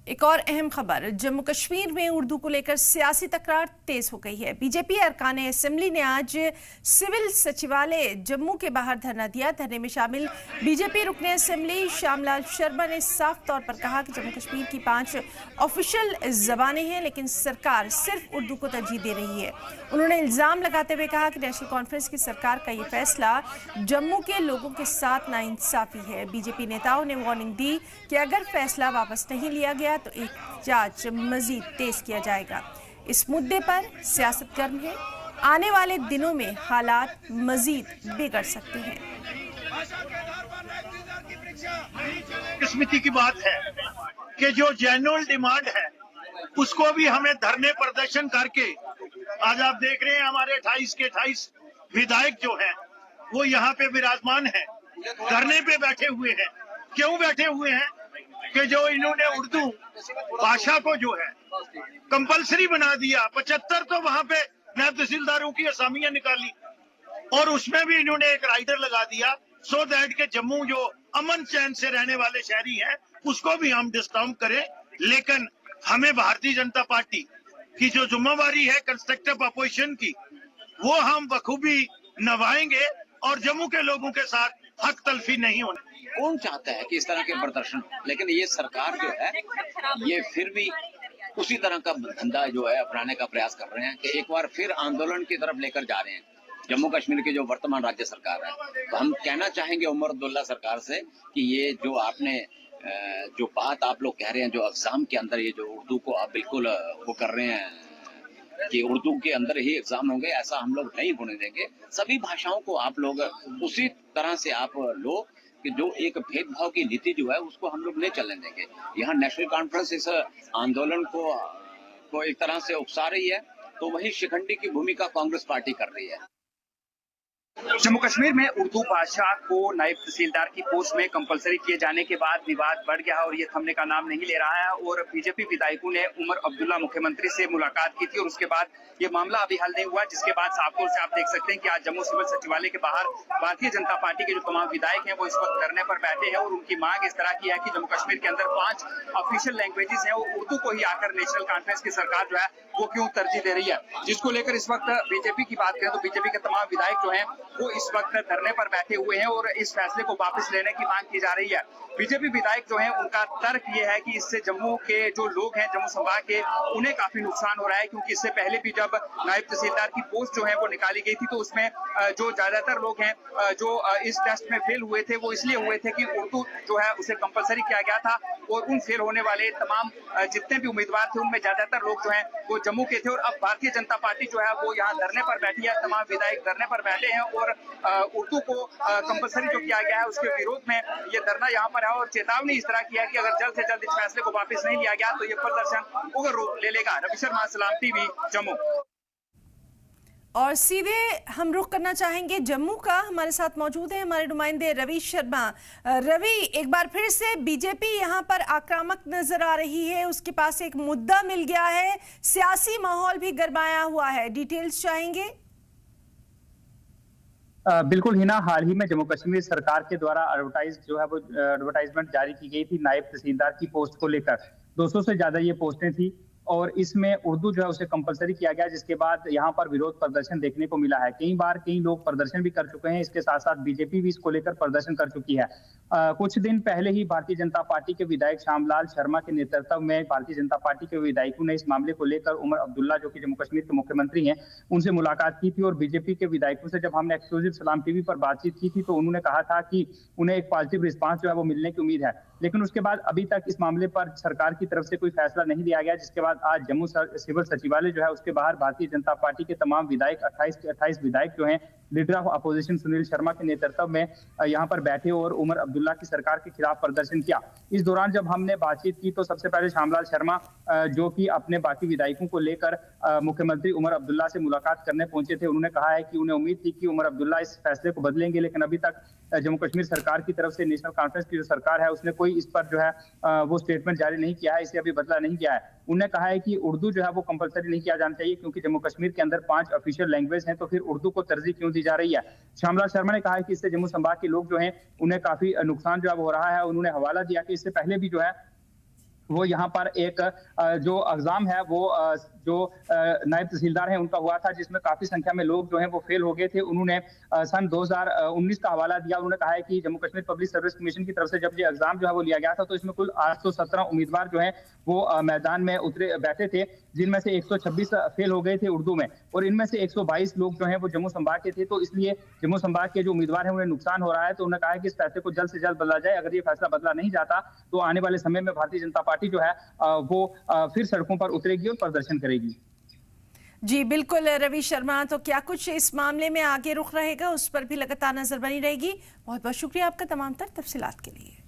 एक और अहम खबर, जम्मू कश्मीर में उर्दू को लेकर सियासी तकरार तेज हो गई है। बीजेपी अरकान असेंबली ने आज सिविल सचिवालय जम्मू के बाहर धरना दिया। धरने में शामिल बीजेपी रुकन असेंबली श्यामलाल शर्मा ने साफ तौर पर कहा कि जम्मू कश्मीर की 5 ऑफिशियल जबानें हैं, लेकिन सरकार सिर्फ उर्दू को तरजीह दे रही है। उन्होंने इल्जाम लगाते हुए कहा कि नेशनल कॉन्फ्रेंस की सरकार का ये फैसला जम्मू के लोगों के साथ नाइंसाफी है। बीजेपी नेताओं ने वार्निंग दी कि अगर फैसला वापस नहीं लिया गया तो एहतजाज मजीद तेज किया जाएगा। इस मुद्दे पर सियासत गर्म है। आने वाले दिनों में हालात मजीद बिगड़ सकते हैं। किस्मती की बात है कि जो जेन्युइन डिमांड है उसको भी हमें धरने प्रदर्शन करके, आज आप देख रहे हैं हमारे 28 के 28 विधायक जो हैं वो यहाँ पे विराजमान हैं, धरने पे बैठे हुए हैं। क्यों बैठे हुए हैं? कि जो इन्होंने उर्दू भाषा को जो है कंपलसरी बना दिया। 75 तो वहां पे नायब तहसीलदारों की असामियां निकाली और उसमें भी इन्होंने एक राइडर लगा दिया सो दैट के जम्मू जो अमन चैन से रहने वाले शहरी हैं उसको भी हम डिस्टर्ब करें। लेकिन हमें भारतीय जनता पार्टी की जो जिम्मेवारी है कंस्ट्रक्टिव अपोजिशन की, वो हम बखूबी निभाएंगे और जम्मू के लोगों के साथ हक तलफी नहीं होने। कौन चाहता है कि इस तरह के प्रदर्शन, लेकिन ये सरकार जो है ये फिर भी उसी तरह का धंधा जो है अपनाने का प्रयास कर रहे हैं कि एक बार फिर आंदोलन की तरफ लेकर जा रहे हैं जम्मू कश्मीर की जो वर्तमान राज्य सरकार है। तो हम कहना चाहेंगे उमर अब्दुल्ला सरकार से कि ये जो आपने जो बात आप लोग कह रहे हैं, जो एग्जाम के अंदर ये जो उर्दू को आप बिल्कुल वो कर रहे हैं कि उर्दू के अंदर ही एग्जाम होंगे, ऐसा हम लोग नहीं होने देंगे। सभी भाषाओं को आप लोग उसी तरह से आप लो कि जो एक भेदभाव की नीति जो है उसको हम लोग नहीं चलने देंगे। यहाँ नेशनल कॉन्फ्रेंस इस आंदोलन को एक तरह से उकसा रही है, तो वही शिखंडी की भूमिका कांग्रेस पार्टी कर रही है। जम्मू कश्मीर में उर्दू भाषा को नायब तहसीलदार की पोस्ट में कंपलसरी किए जाने के बाद विवाद बढ़ गया और ये थमने का नाम नहीं ले रहा है। और बीजेपी विधायकों ने उमर अब्दुल्ला मुख्यमंत्री से मुलाकात की थी और उसके बाद ये मामला अभी हल नहीं हुआ, जिसके बाद साफ तौर से आप देख सकते हैं कि आज जम्मू सिविल सचिवालय के बाहर भारतीय जनता पार्टी के जो तमाम विधायक हैं वो इस वक्त धरने पर बैठे हैं और उनकी मांग इस तरह की है कि जम्मू कश्मीर के अंदर 5 ऑफिशियल लैंग्वेजेस हैं, वो उर्दू को ही आकर नेशनल कॉन्फ्रेंस की सरकार जो है वो क्यों तरजीह दे रही है। जिसको लेकर इस वक्त बीजेपी की बात करें तो बीजेपी के तमाम विधायक जो हैं वो इस वक्त धरने पर बैठे हुए हैं और इस फैसले को वापस लेने की मांग की जा रही है। बीजेपी विधायक जो हैं उनका तर्क ये है कि इससे जम्मू के जो लोग हैं, जम्मू संभाग के, उन्हें काफी नुकसान हो रहा है, क्योंकि इससे पहले भी जब नायब तहसीलदार की पोस्ट जो है वो निकाली गई थी तो उसमें जो ज्यादातर लोग हैं जो इस टेस्ट में फेल हुए थे वो इसलिए हुए थे कि उर्दू जो है उसे कंपलसरी किया गया था और उन फेल होने वाले तमाम जितने भी उम्मीदवार थे उनमें ज्यादातर लोग जो हैं वो जम्मू के थे। और अब भारतीय जनता पार्टी जो है वो यहाँ धरने पर बैठी है, तमाम विधायक धरने पर बैठे हैं और उर्दू को कंपलसरी जो किया गया है उसके विरोध में ये धरना यहाँ पर है और चेतावनी इस तरह की है कि अगर जल्द से जल्द इस फैसले को वापस नहीं लिया गया तो ये प्रदर्शन उग्र रूप ले लेगा। रवि शर्मा, सलाम टीवी, जम्मू। और सीधे हम रुख करना चाहेंगे जम्मू का। हमारे साथ मौजूद है हमारे नुमाइंदे रवि शर्मा। रवि, एक बार फिर से बीजेपी यहाँ पर आक्रामक नजर आ रही है, उसके पास एक मुद्दा मिल गया है, सियासी माहौल भी गरमाया हुआ है, डिटेल्स चाहेंगे? बिल्कुल हिना, हाल ही में जम्मू कश्मीर सरकार के द्वारा एडवर्टाइजमेंट जारी की गई थी नायब तहसीलदार की पोस्ट को लेकर। 200 से ज्यादा ये पोस्टें थी और इसमें उर्दू जो है उसे कंपलसरी किया गया, जिसके बाद यहाँ पर विरोध प्रदर्शन देखने को मिला है। कई लोग प्रदर्शन भी कर चुके हैं, इसके साथ साथ बीजेपी भी इसको लेकर प्रदर्शन कर चुकी है। कुछ दिन पहले ही भारतीय जनता पार्टी के विधायक श्यामलाल शर्मा के नेतृत्व में भारतीय जनता पार्टी के विधायकों ने इस मामले को लेकर उमर अब्दुल्ला, जो कि जम्मू कश्मीर के मुख्यमंत्री हैं, उनसे मुलाकात की थी। और बीजेपी के विधायकों से जब हमने एक्सक्लूसिव सलाम टीवी पर बातचीत की थी तो उन्होंने कहा था कि उन्हें एक पॉजिटिव रिस्पांस जो है वो मिलने की उम्मीद है, लेकिन उसके बाद अभी तक इस मामले पर सरकार की तरफ से कोई फैसला नहीं लिया गया। जिसके बाद आज जम्मू सिविल सचिवालय जो है उसके बाहर भारतीय जनता पार्टी के तमाम विधायक, 28 के 28 विधायक जो हैं, leader of opposition Sunil Sharma के नेतृत्व में यहाँ पर बैठे और उमर अब्दुल्ला की सरकार के खिलाफ प्रदर्शन किया। इस दौरान जब हमने बातचीत की तो सबसे पहले श्यामलाल शर्मा जो कि अपने बाकी विधायकों को लेकर मुख्यमंत्री उमर अब्दुल्ला से मुलाकात करने पहुंचे थे, उन्होंने कहा है कि उन्हें उम्मीद थी कि उमर अब्दुल्ला इस फैसले को बदलेंगे, लेकिन अभी तक जम्मू कश्मीर सरकार की तरफ से नेशनल कॉन्फ्रेंस की जो सरकार है उसने कोई इस पर जो है वो स्टेटमेंट जारी नहीं किया है, इसे अभी बदला नहीं किया है। उन्होंने कहा है कि उर्दू जो है वो कंपलसरी नहीं किया जाना चाहिए, क्योंकि जम्मू कश्मीर के अंदर 5 ऑफिशियल लैंग्वेज हैं, तो फिर उर्दू को तरजीह क्यों दी जा रही है। श्यामलाल शर्मा ने कहा है कि इससे जम्मू संभाग के लोग जो हैं उन्हें काफी नुकसान जो है हो रहा है। उन्होंने हवाला दिया कि इससे पहले भी जो है वो यहाँ पर एक जो एग्जाम है वो जो नायब तहसीलदार हैं उनका हुआ था, जिसमें काफी संख्या में लोग जो हैं वो फेल हो गए थे। उन्होंने सन 2019 का हवाला दिया। उन्होंने कहा है कि Jammu Kashmir public service commission की तरफ से जब ये एग्जाम जो है वो लिया गया था तो इसमें कुल 817 उम्मीदवार जो है वो मैदान में बैठे थे, जिनमें से 126 फेल हो गए थे उर्दू में, और इनमें से 122 लोग जो हैं वो जम्मू संभाग के थे। तो इसलिए जम्मू संभाग के जो उम्मीदवार हैं उन्हें नुकसान हो रहा है। तो उन्होंने कहा है कि इस फैसले को जल्द से जल्द बदला जाए। अगर ये फैसला बदला नहीं जाता तो आने वाले समय में भारतीय जनता पार्टी जो है वो फिर सड़कों पर उतरेगी और प्रदर्शन करेगी। जी बिल्कुल रवि शर्मा, तो क्या कुछ इस मामले में आगे रुख रहेगा उस पर भी लगातार नजर बनी रहेगी। बहुत बहुत शुक्रिया आपका तमाम तर तफसीलात के लिए।